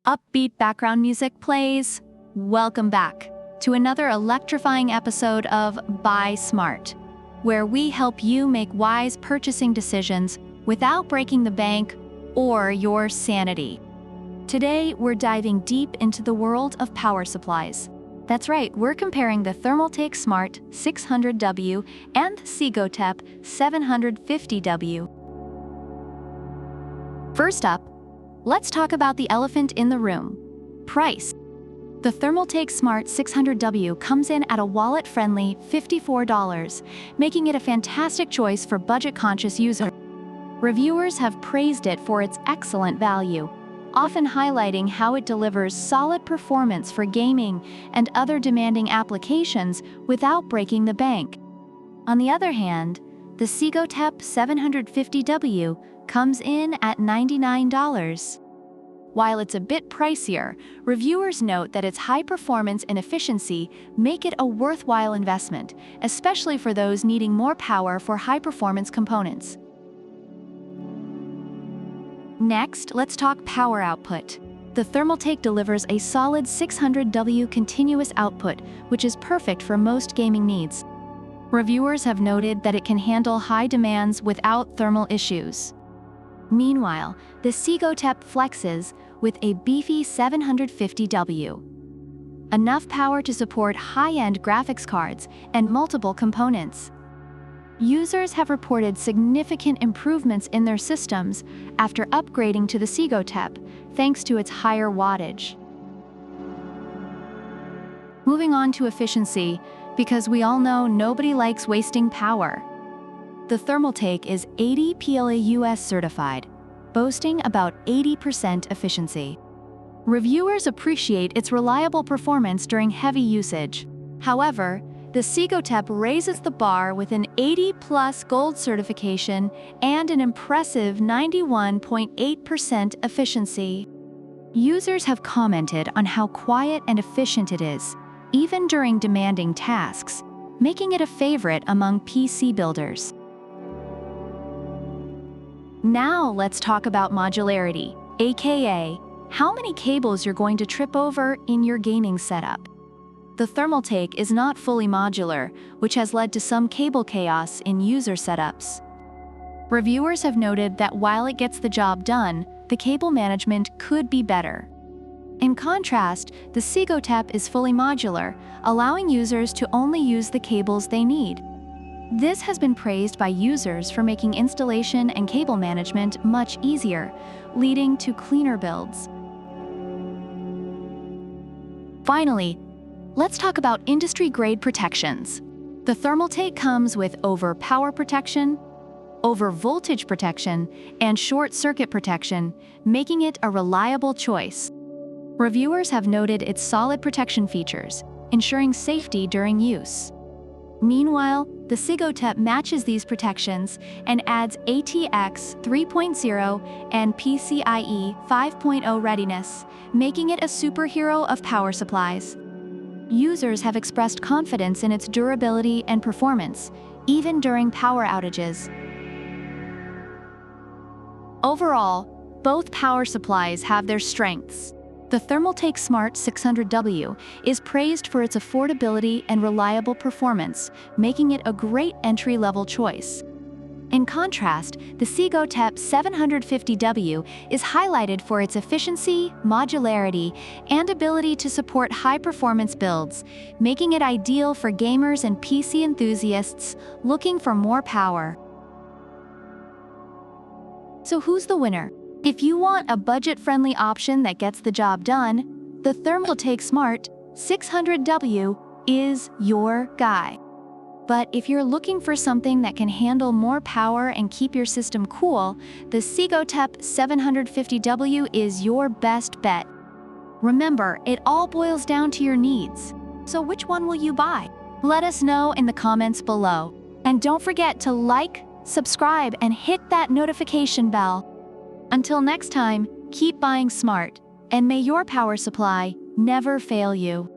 upbeat background music plays, welcome back to another electrifying episode of Buy Smart, where we help you make wise purchasing decisions without breaking the bank or your sanity. Today, we're diving deep into the world of power supplies. That's right, we're comparing the Thermaltake Smart 600W and the Segotep 750W. First up, let's talk about the elephant in the room: price. The Thermaltake Smart 600W comes in at a wallet-friendly $54, making it a fantastic choice for budget-conscious users. Reviewers have praised it for its excellent value, often highlighting how it delivers solid performance for gaming and other demanding applications without breaking the bank. On the other hand, the Segotep 750W comes in at $99. While it's a bit pricier, reviewers note that its high performance and efficiency make it a worthwhile investment, especially for those needing more power for high-performance components. Next, let's talk power output. The Thermaltake delivers a solid 600W continuous output, which is perfect for most gaming needs. Reviewers have noted that it can handle high demands without thermal issues. Meanwhile, the Segotep flexes with a beefy 750W. Enough power to support high-end graphics cards and multiple components. Users have reported significant improvements in their systems after upgrading to the Segotep, thanks to its higher wattage. Moving on to efficiency, because we all know nobody likes wasting power. The Thermaltake is 80 PLA-US certified, boasting about 80% efficiency. Reviewers appreciate its reliable performance during heavy usage. However, the Segotep raises the bar with an 80+ gold certification and an impressive 91.8% efficiency. Users have commented on how quiet and efficient it is, even during demanding tasks, making it a favorite among PC builders. Now let's talk about modularity, aka how many cables you're going to trip over in your gaming setup. The Thermaltake is not fully modular, which has led to some cable chaos in user setups. Reviewers have noted that while it gets the job done, the cable management could be better. In contrast, the Segotep is fully modular, allowing users to only use the cables they need. This has been praised by users for making installation and cable management much easier, leading to cleaner builds. Finally, let's talk about industry-grade protections. The Thermaltake comes with over-power protection, over-voltage protection, and short-circuit protection, making it a reliable choice. Reviewers have noted its solid protection features, ensuring safety during use. Meanwhile, the Segotep matches these protections and adds ATX 3.0 and PCIe 5.0 readiness, making it a superhero of power supplies. Users have expressed confidence in its durability and performance, even during power outages. Overall, both power supplies have their strengths. The Thermaltake Smart 600W is praised for its affordability and reliable performance, making it a great entry-level choice. In contrast, the Segotep 750W is highlighted for its efficiency, modularity, and ability to support high-performance builds, making it ideal for gamers and PC enthusiasts looking for more power. So who's the winner? If you want a budget-friendly option that gets the job done, the Thermaltake Smart 600W is your guy. But if you're looking for something that can handle more power and keep your system cool, the Segotep 750W is your best bet. Remember, it all boils down to your needs. So which one will you buy? Let us know in the comments below. And don't forget to like, subscribe, and hit that notification bell. Until next time, keep buying smart, and may your power supply never fail you.